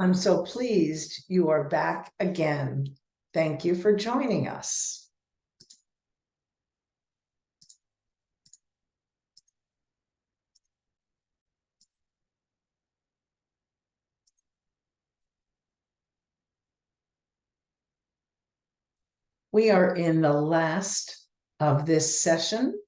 I'm so pleased you are back again. Thank you for joining us. We are in the last of this session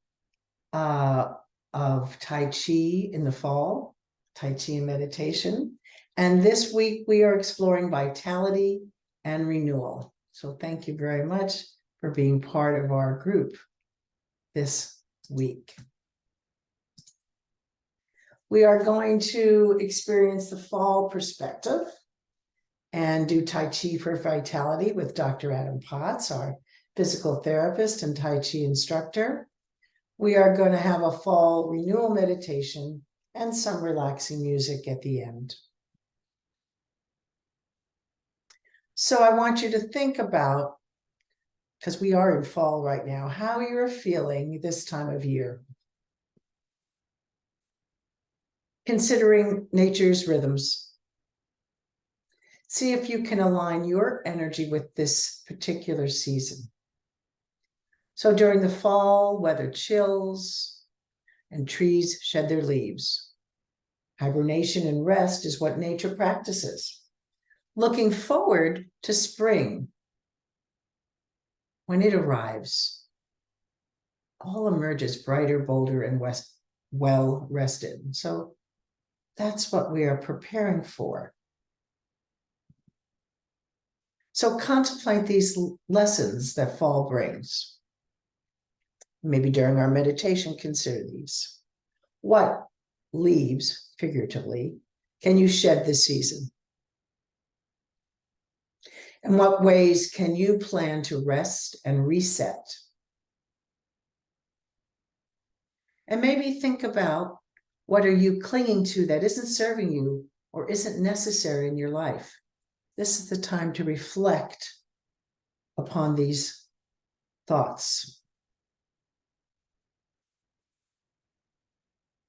of Tai Chi in the fall, Tai Chi and meditation. And this week we are exploring vitality and renewal. So thank you very much for being part of our group this week. We are going to experience the fall perspective and do Tai Chi for vitality with Dr. Adam Potts, our physical therapist and Tai Chi instructor. We are going to have a fall renewal meditation and some relaxing music at the end. So I want you to think about, because we are in fall right now, how you're feeling this time of year. Considering nature's rhythms. See if you can align your energy with this particular season. So during the fall, weather chills and trees shed their leaves. Hibernation and rest is what nature practices. Looking forward to spring. When it arrives, all emerges brighter, bolder, and well rested. So that's what we are preparing for. So contemplate these lessons that fall brings. Maybe during our meditation, consider these. What leaves, figuratively, can you shed this season? In what ways can you plan to rest and reset? And maybe think about, what are you clinging to that isn't serving you or isn't necessary in your life? This is the time to reflect upon these thoughts.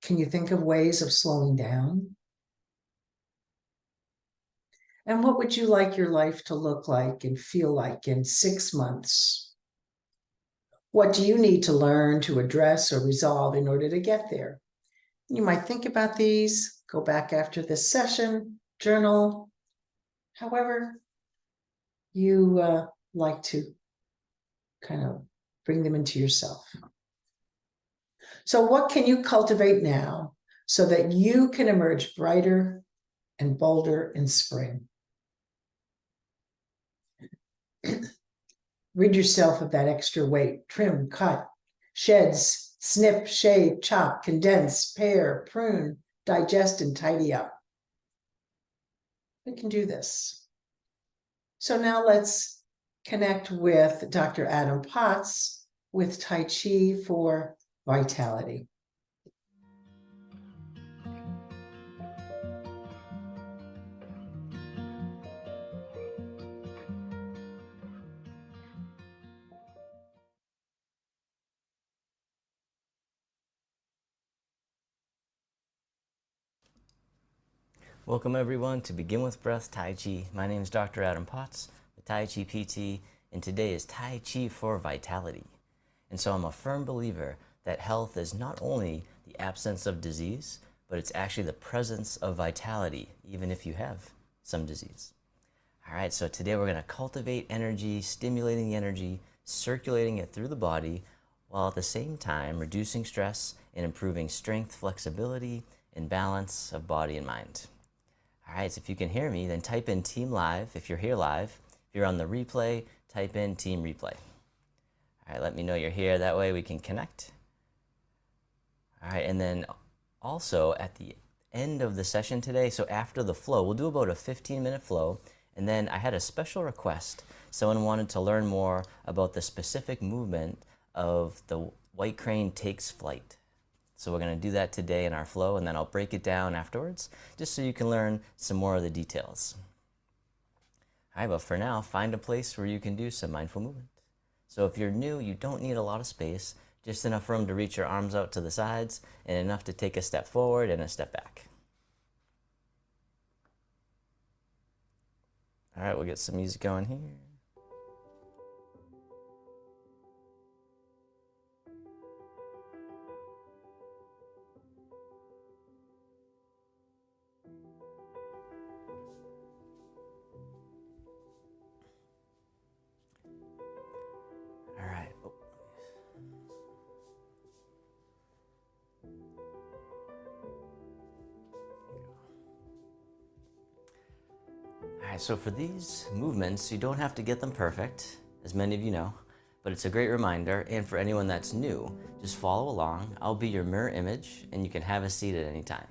Can you think of ways of slowing down? And what would you like your life to look like and feel like in 6 months? What do you need to learn to address or resolve in order to get there? You might think about these, go back after this session, journal, however you like to kind of bring them into yourself. So what can you cultivate now so that you can emerge brighter and bolder in spring? Rid yourself of that extra weight, trim, cut, sheds, snip, shave, chop, condense, pare, prune, digest, and tidy up. We can do this. So now let's connect with Dr. Adam Potts with Tai Chi for vitality. Welcome everyone to Begin with Breath Tai Chi. My name is Dr. Adam Potts, the Tai Chi PT, and today is Tai Chi for vitality. And so I'm a firm believer that health is not only the absence of disease, but it's actually the presence of vitality, even if you have some disease. All right, so today we're going to cultivate energy, stimulating the energy, circulating it through the body, while at the same time reducing stress and improving strength, flexibility, and balance of body and mind. All right, so if you can hear me, then type in Team Live if you're here live. If you're on the replay, type in Team Replay. All right, let me know you're here. That way we can connect. All right, and then also at the end of the session today, so after the flow, we'll do about a 15-minute flow. And then I had a special request. Someone wanted to learn more about the specific movement of the white crane takes flight. So we're going to do that today in our flow, and then I'll break it down afterwards, just so you can learn some more of the details. All right, but for now, find a place where you can do some mindful movement. So if you're new, you don't need a lot of space, just enough room to reach your arms out to the sides, and enough to take a step forward and a step back. All right, we'll get some music going here. All right. Oh. All right, so for these movements, you don't have to get them perfect, as many of you know, but it's a great reminder, and for anyone that's new, just follow along. I'll be your mirror image, and you can have a seat at any time.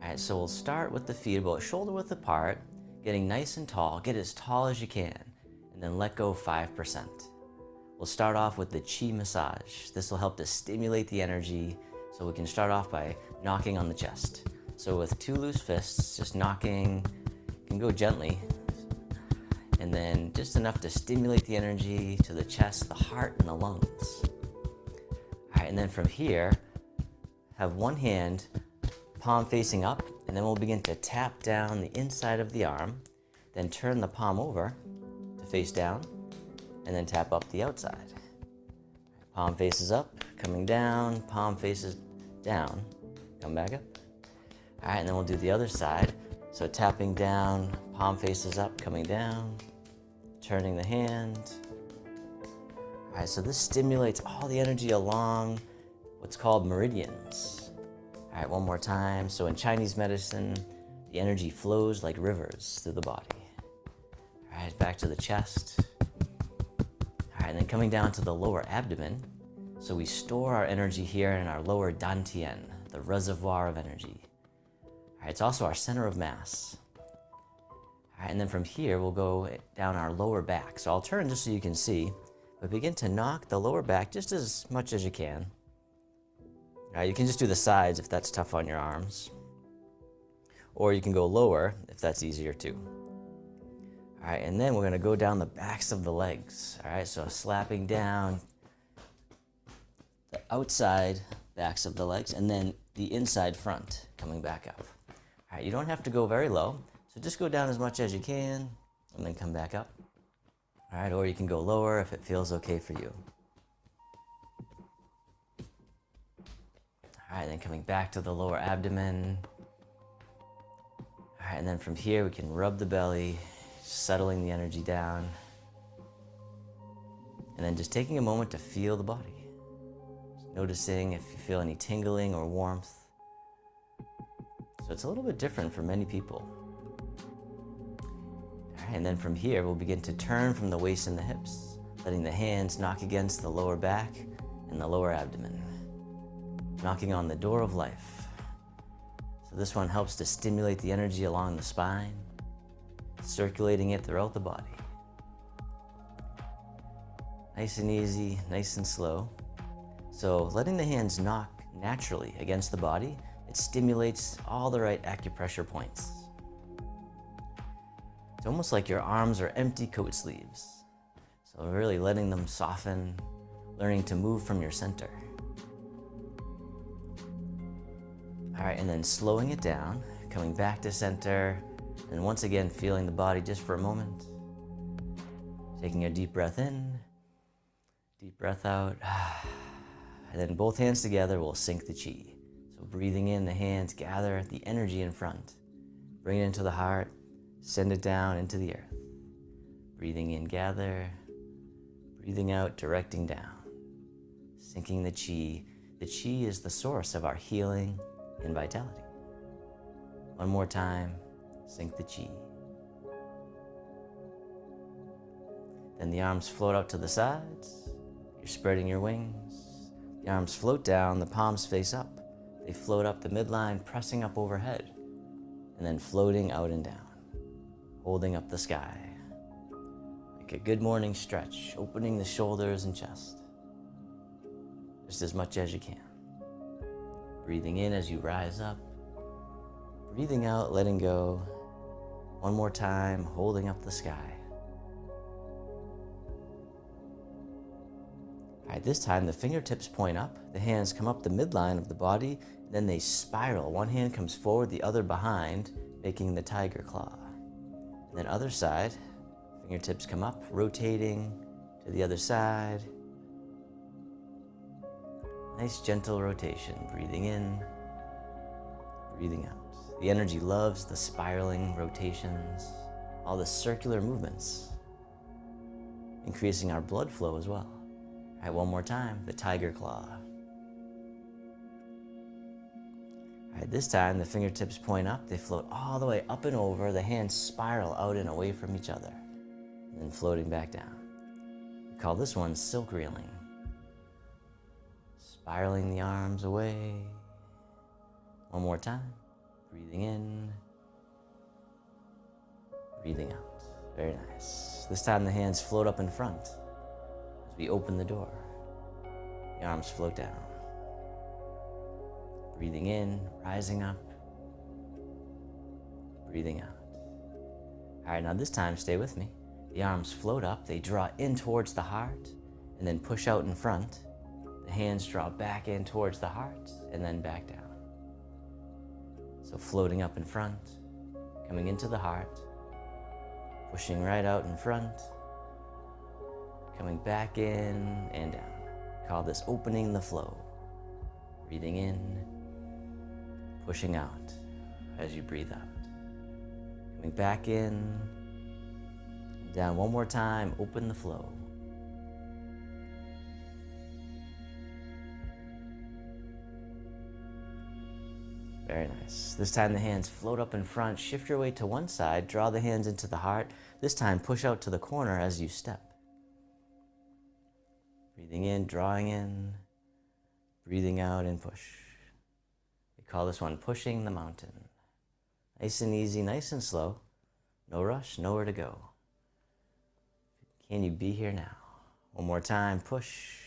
All right, so we'll start with the feet about shoulder width apart, getting nice and tall. Get as tall as you can, and then let go 5%. We'll start off with the chi massage. This will help to stimulate the energy, so we can start off by knocking on the chest. So with 2 loose fists, just knocking, you can go gently, and then just enough to stimulate the energy to the chest, the heart, and the lungs. All right, and then from here, have one hand palm facing up, and then we'll begin to tap down the inside of the arm, then turn the palm over to face down, and then tap up the outside. Palm faces up, coming down, palm faces down, come back up. All right, and then we'll do the other side. So tapping down, palm faces up, coming down, turning the hand. All right, so this stimulates all the energy along what's called meridians. All right, one more time. So in Chinese medicine, the energy flows like rivers through the body. All right, back to the chest. All right, and then coming down to the lower abdomen. So we store our energy here in our lower dantian, the reservoir of energy. All right, it's also our center of mass. All right, and then from here, we'll go down our lower back. So I'll turn just so you can see, but begin to knock the lower back just as much as you can. All right, you can just do the sides if that's tough on your arms. Or you can go lower if that's easier too. All right, and then we're gonna go down the backs of the legs. All right, so slapping down the outside backs of the legs and then the inside front coming back up. All right, you don't have to go very low, so just go down as much as you can and then come back up. All right, or you can go lower if it feels okay for you. All right, then coming back to the lower abdomen. All right, and then from here we can rub the belly, settling the energy down. And then just taking a moment to feel the body. Just noticing if you feel any tingling or warmth. So it's a little bit different for many people. All right, and then from here we'll begin to turn from the waist and the hips, letting the hands knock against the lower back and the lower abdomen. Knocking on the door of life. So this one helps to stimulate the energy along the spine, circulating it throughout the body. Nice and easy, nice and slow. So letting the hands knock naturally against the body, it stimulates all the right acupressure points. It's almost like your arms are empty coat sleeves. So really letting them soften, learning to move from your center. All right, and then slowing it down, coming back to center, and once again feeling the body just for a moment. Taking a deep breath in, deep breath out, and then both hands together will sync the chi. So breathing in, the hands gather the energy in front. Bring it into the heart, send it down into the earth. Breathing in, gather. Breathing out, directing down. Syncing the chi. The chi is the source of our healing and vitality. One more time, sync the chi. Then the arms float out to the sides. You're spreading your wings. The arms float down, the palms face up. They float up the midline, pressing up overhead, and then floating out and down, holding up the sky. Like a good morning stretch, opening the shoulders and chest, just as much as you can. Breathing in as you rise up, breathing out, letting go. One more time, holding up the sky. All right, this time the fingertips point up, the hands come up the midline of the body, then they spiral. One hand comes forward, the other behind, making the tiger claw. And then other side, fingertips come up, rotating to the other side. Nice gentle rotation, breathing in, breathing out. The energy loves the spiraling rotations, all the circular movements, increasing our blood flow as well. All right, one more time, the tiger claw. All right, this time the fingertips point up, they float all the way up and over, the hands spiral out and away from each other, and then floating back down. We call this one silk reeling. Spiraling the arms away. One more time. Breathing in. Breathing out. Very nice. This time the hands float up in front as we open the door. The arms float down. Breathing in, rising up. Breathing out. All right, now this time stay with me. The arms float up, they draw in towards the heart and then push out in front. The hands draw back in towards the heart and then back down. So floating up in front, coming into the heart, pushing right out in front, coming back in and down. Call this opening the flow. Breathing in, pushing out as you breathe out. Coming back in, down one more time, open the flow. Very nice. This time the hands float up in front, shift your weight to one side, draw the hands into the heart. This time push out to the corner as you step. Breathing in, drawing in, breathing out and push. We call this one pushing the mountain. Nice and easy, nice and slow. No rush, nowhere to go. Can you be here now? One more time, push.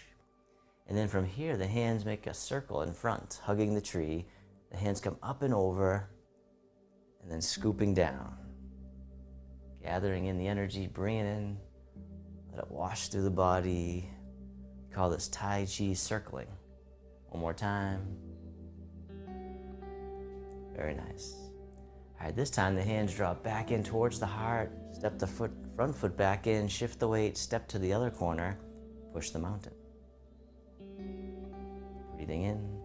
And then from here, the hands make a circle in front, hugging the tree. The hands come up and over, and then scooping down. Gathering in the energy, bring it in, let it wash through the body. We call this Tai Chi circling. One more time. Very nice. All right, this time the hands drop back in towards the heart, step the front foot back in, shift the weight, step to the other corner, push the mountain. Breathing in,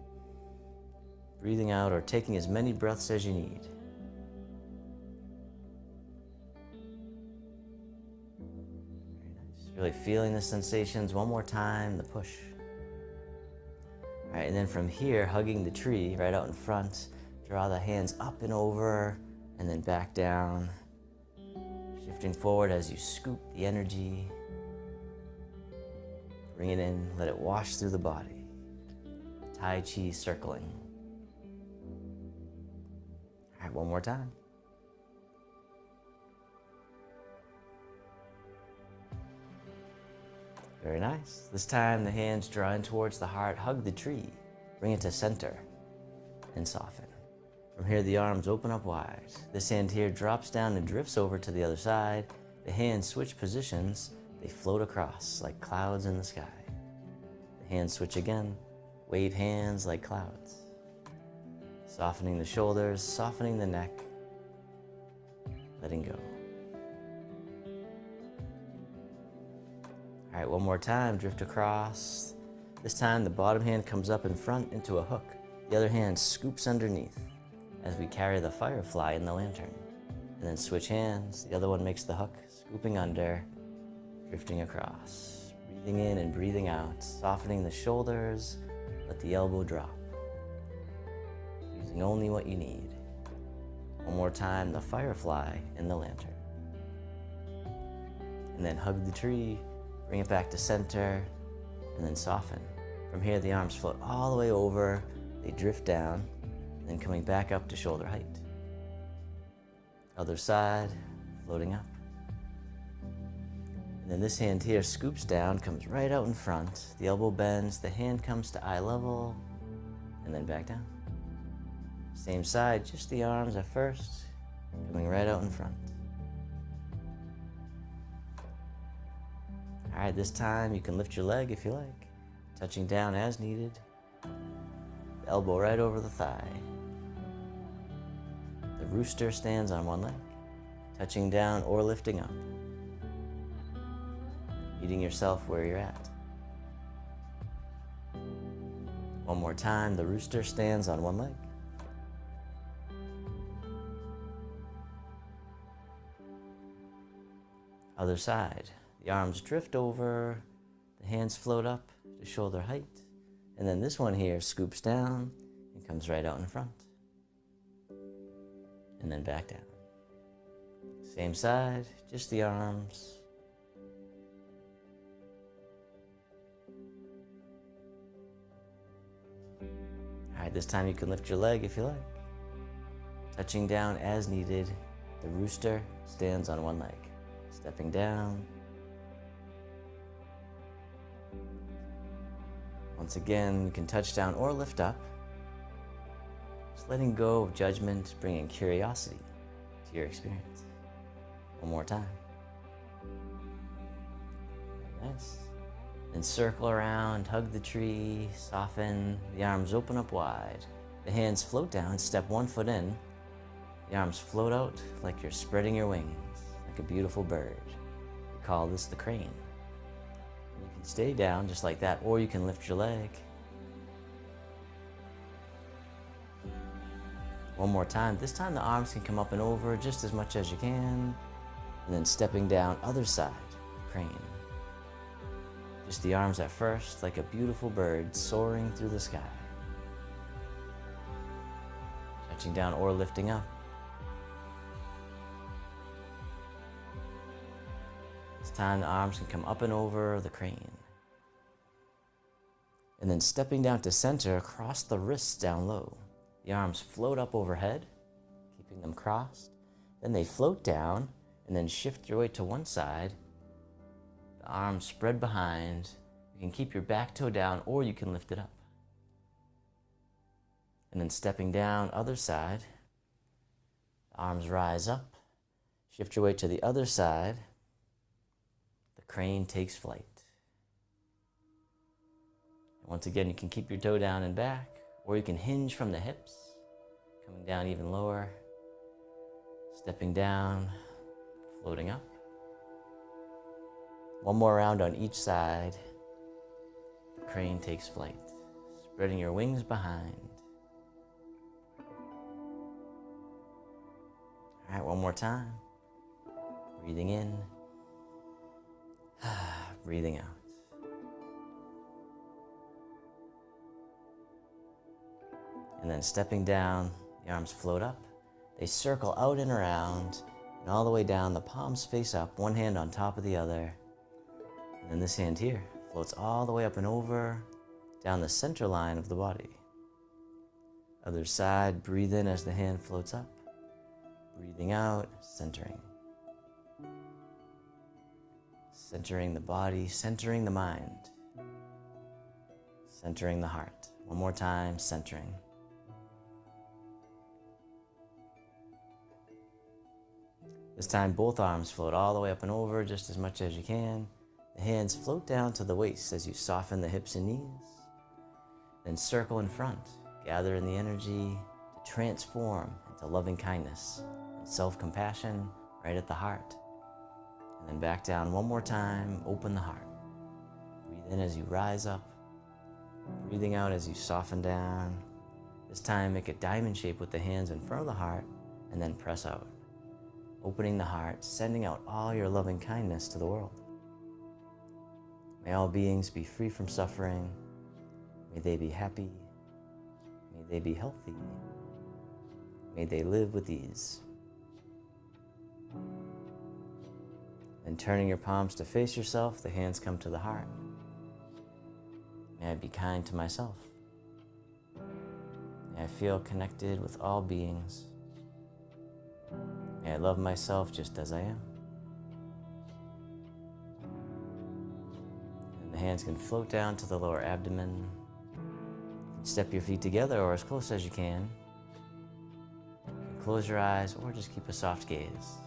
breathing out, or taking as many breaths as you need. Very nice. Really feeling the sensations. One more time, the push. All right, and then from here, hugging the tree right out in front, draw the hands up and over, and then back down. Shifting forward as you scoop the energy. Bring it in, let it wash through the body. Tai Chi circling. All right, one more time. Very nice. This time the hands draw in towards the heart, hug the tree, bring it to center, and soften. From here, the arms open up wide. This hand here drops down and drifts over to the other side. The hands switch positions. They float across like clouds in the sky. The hands switch again. Wave hands like clouds. Softening the shoulders, softening the neck. Letting go. All right, one more time, drift across. This time the bottom hand comes up in front into a hook. The other hand scoops underneath as we carry the firefly in the lantern. And then switch hands, the other one makes the hook, scooping under, drifting across. Breathing in and breathing out, softening the shoulders, let the elbow drop. Using only what you need. One more time, the firefly in the lantern. And then hug the tree, bring it back to center, and then soften. From here, the arms float all the way over, they drift down, and then coming back up to shoulder height. Other side, floating up. And then this hand here scoops down, comes right out in front, the elbow bends, the hand comes to eye level, and then back down. Same side, just the arms at first, coming right out in front. All right, this time you can lift your leg if you like, touching down as needed. The elbow right over the thigh. The rooster stands on one leg, touching down or lifting up, meeting yourself where you're at. One more time, the rooster stands on one leg. Other side, the arms drift over, the hands float up to shoulder height, and then this one here scoops down and comes right out in front. And then back down. Same side, just the arms. All right, this time you can lift your leg if you like. Touching down as needed, the rooster stands on one leg. Stepping down. Once again, you can touch down or lift up. Just letting go of judgment, bringing curiosity to your experience. One more time. Nice. Then circle around, hug the tree, soften, the arms open up wide. The hands float down, step one foot in. The arms float out like you're spreading your wings, like a beautiful bird. We call this the crane. You can stay down just like that, or you can lift your leg. One more time. This time the arms can come up and over just as much as you can. And then stepping down, other side, crane. Just the arms at first, like a beautiful bird soaring through the sky. Touching down or lifting up. This time the arms can come up and over the crane. And then stepping down to center, across the wrists down low. The arms float up overhead, keeping them crossed. Then they float down and then shift your weight to one side. The arms spread behind. You can keep your back toe down or you can lift it up. And then stepping down, other side. The arms rise up. Shift your weight to the other side. The crane takes flight. And once again, you can keep your toe down and back, or you can hinge from the hips, coming down even lower, stepping down, floating up. One more round on each side. The crane takes flight, spreading your wings behind. All right, one more time. Breathing in, breathing out. And then stepping down, the arms float up. They circle out and around, and all the way down, the palms face up, one hand on top of the other. And then this hand here floats all the way up and over, down the center line of the body. Other side, breathe in as the hand floats up. Breathing out, centering. Centering the body, centering the mind. Centering the heart. One more time, centering. This time, both arms float all the way up and over just as much as you can. The hands float down to the waist as you soften the hips and knees. Then circle in front, gather in the energy to transform into loving kindness and self-compassion right at the heart. And then back down one more time, open the heart. Breathe in as you rise up, breathing out as you soften down. This time, make a diamond shape with the hands in front of the heart and then press out. Opening the heart, sending out all your loving kindness to the world. May all beings be free from suffering. May they be happy. May they be healthy. May they live with ease. Then turning your palms to face yourself, the hands come to the heart. May I be kind to myself. May I feel connected with all beings. May I love myself just as I am. And the hands can float down to the lower abdomen. Step your feet together or as close as you can. You can close your eyes or just keep a soft gaze.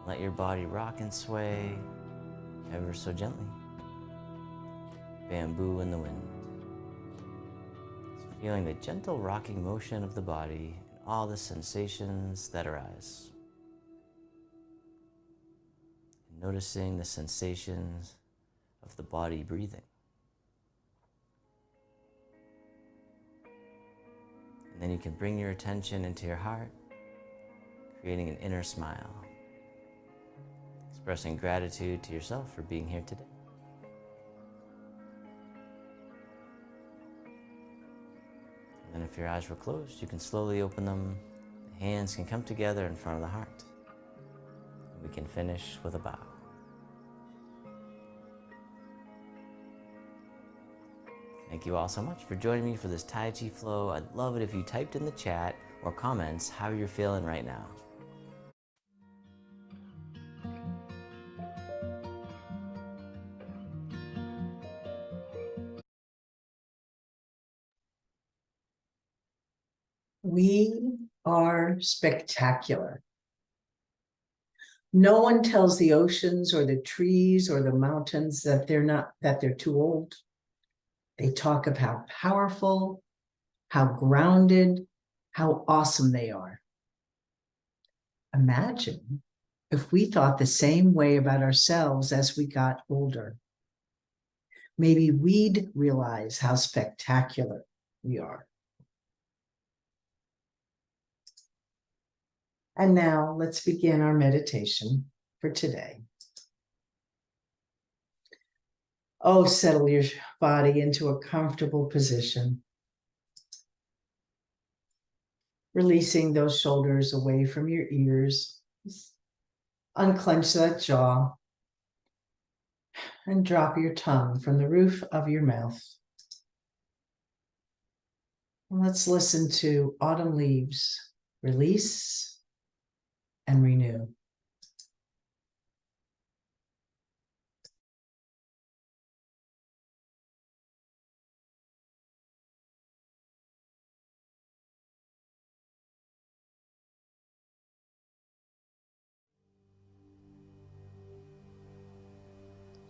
Let your body rock and sway ever so gently. Bamboo in the wind. Just feeling the gentle rocking motion of the body and all the sensations that arise. noticing the sensations of the body breathing. And then you can bring your attention into your heart, creating an inner smile, expressing gratitude to yourself for being here today. And then if your eyes were closed, you can slowly open them. The hands can come together in front of the heart. And we can finish with a bow. Thank you all so much for joining me for this Tai Chi flow. I'd love it if you typed in the chat or comments how you're feeling right now. We are spectacular. No one tells the oceans or the trees or the mountains that they're too old. They talk of how powerful, how grounded, how awesome they are. Imagine if we thought the same way about ourselves as we got older. Maybe we'd realize how spectacular we are. And now let's begin our meditation for today. Oh, settle your body into a comfortable position. Releasing those shoulders away from your ears. Unclench that jaw and drop your tongue from the roof of your mouth. And let's listen to Autumn Leaves, Release and Renew.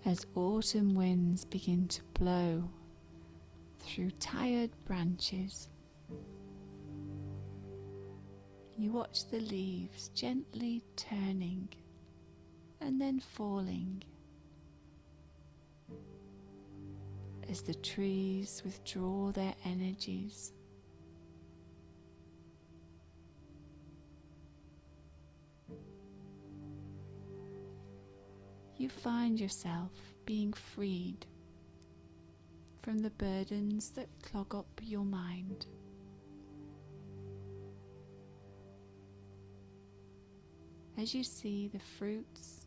As autumn winds begin to blow through tired branches, you watch the leaves gently turning and then falling as the trees withdraw their energies. You find yourself being freed from the burdens that clog up your mind. As you see the fruits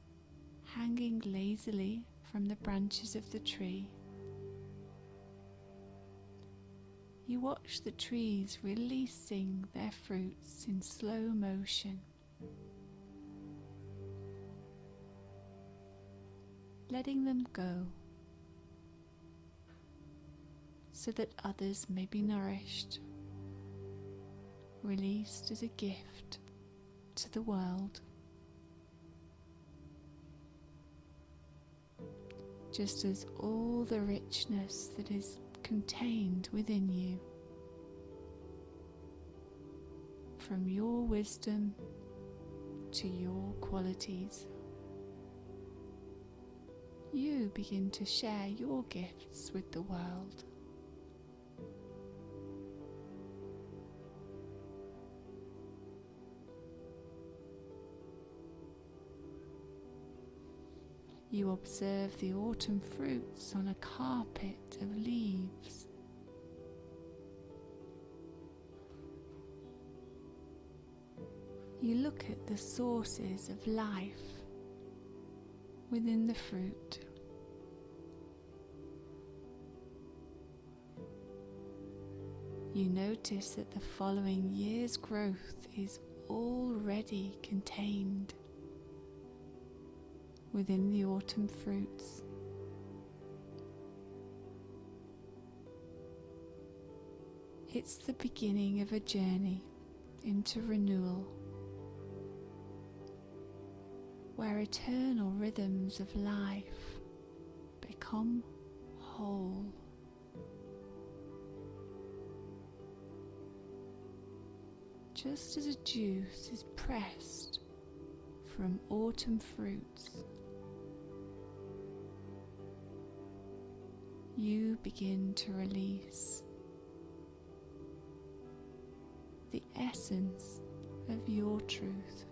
hanging lazily from the branches of the tree, you watch the trees releasing their fruits in slow motion. Letting them go so that others may be nourished, released as a gift to the world. Just as all the richness that is contained within you, from your wisdom to your qualities, you begin to share your gifts with the world. You observe the autumn fruits on a carpet of leaves. You look at the sources of life within the fruit. You notice that the following year's growth is already contained within the autumn fruits. It's the beginning of a journey into renewal, where eternal rhythms of life become whole. Just as a juice is pressed from autumn fruits you begin to release the essence of your truth.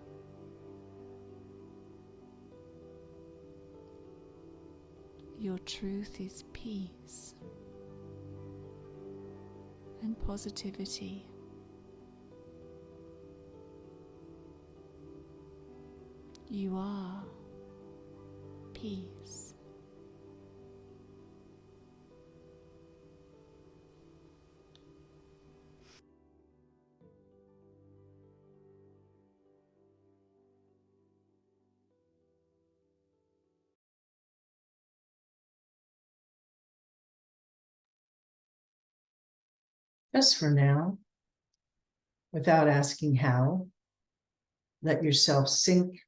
Your truth is peace and positivity. You are peace. Just for now, without asking how, let yourself sink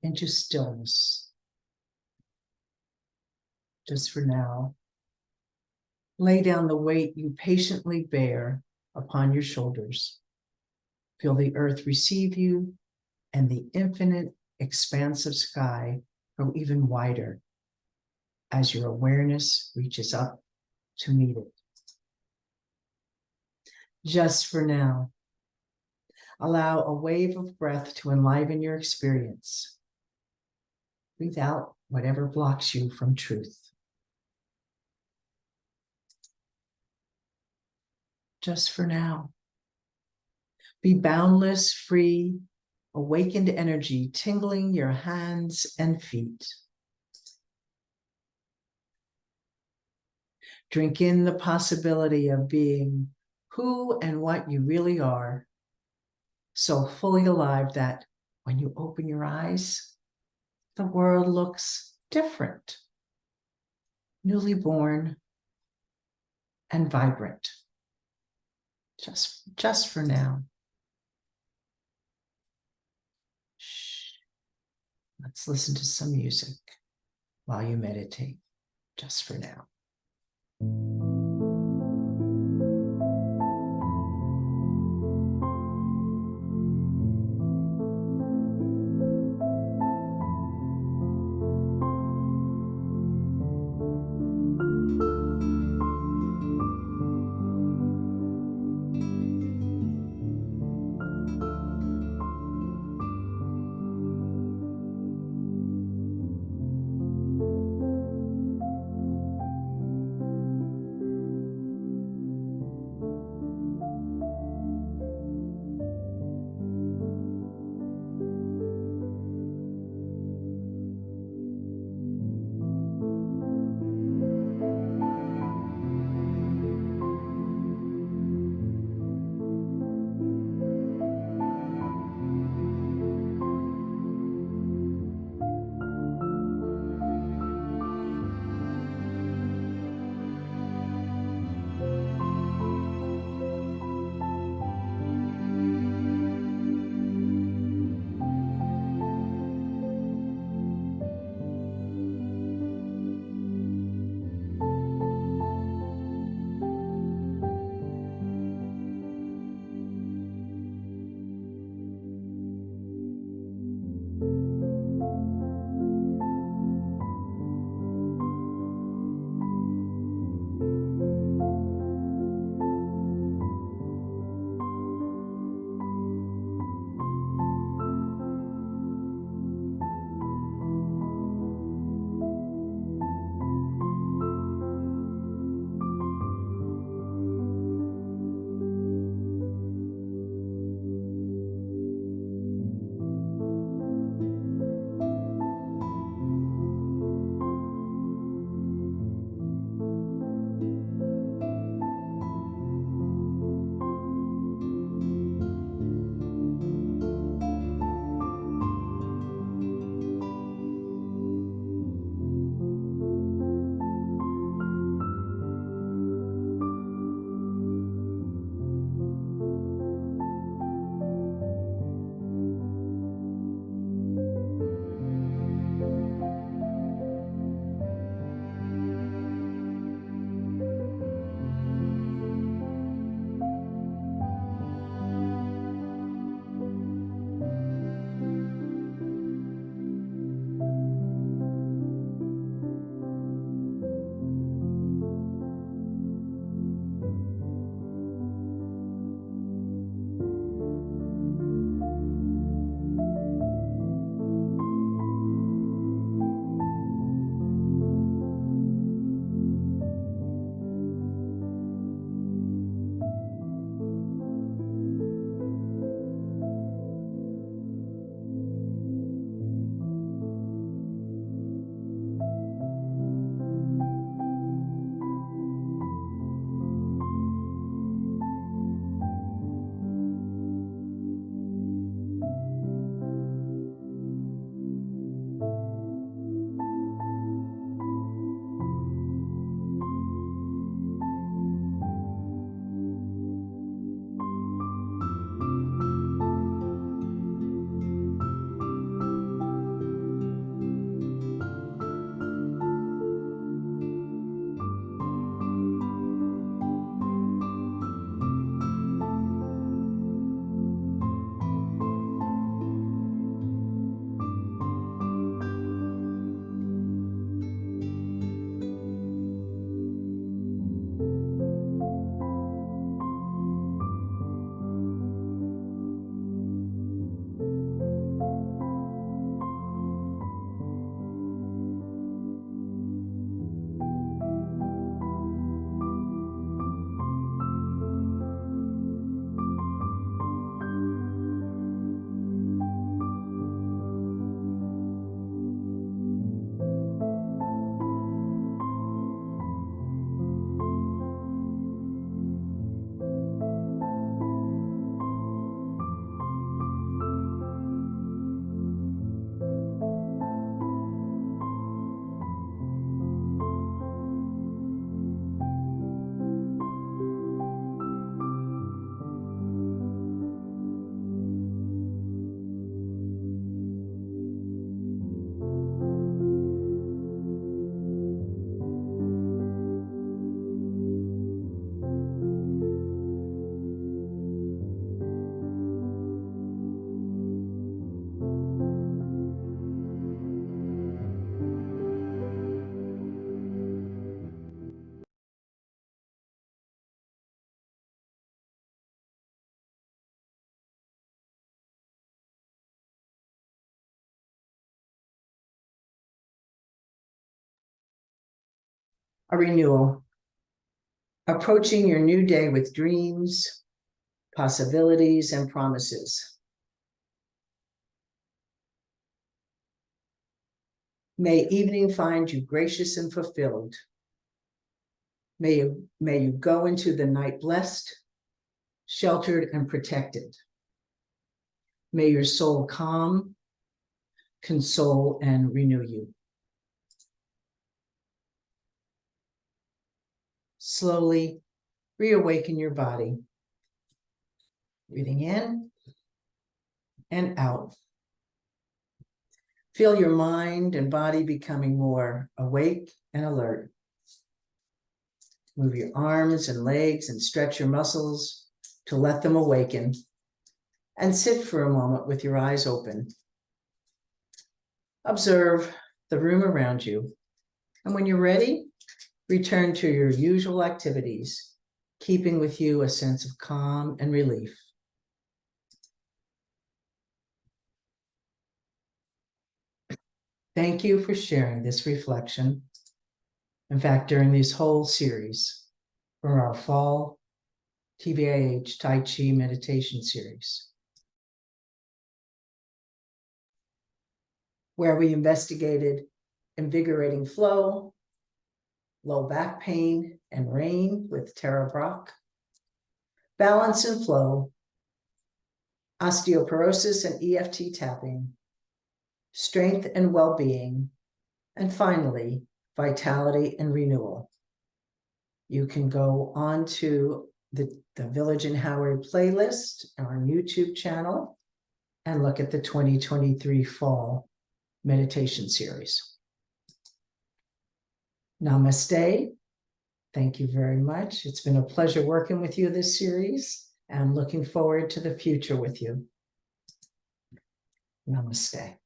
into stillness. Just for now, lay down the weight you patiently bear upon your shoulders. Feel the earth receive you and the infinite expanse of sky grow even wider as your awareness reaches up to meet it. Just for now, allow a wave of breath to enliven your experience. Breathe out whatever blocks you from truth. Just for now. Be boundless, free, awakened energy tingling your hands and feet. Drink in the possibility of being who and what you really are, so fully alive that when you open your eyes, the world looks different, newly born and vibrant. Just for now. Shh. Let's listen to some music while you meditate, just for now. a renewal, approaching your new day with dreams, possibilities, and promises. May evening find you gracious and fulfilled. May you go into the night blessed, sheltered, and protected. May your soul calm, console, and renew you. Slowly reawaken your body. Breathing in and out. Feel your mind and body becoming more awake and alert. Move your arms and legs and stretch your muscles to let them awaken. And sit for a moment with your eyes open. Observe the room around you. And when you're ready, return to your usual activities, keeping with you a sense of calm and relief. Thank you for sharing this reflection. In fact, during this whole series from our fall TVIH Tai Chi meditation series, where we investigated invigorating flow, low back pain and rain with Tara Brock, balance and flow, osteoporosis and EFT tapping, strength and well-being, and finally, vitality and renewal. You can go on to the Village and Howard playlist on our YouTube channel and look at the 2023 fall meditation series. Namaste. Thank you very much. It's been a pleasure working with you this series. I'm looking forward to the future with you. Namaste.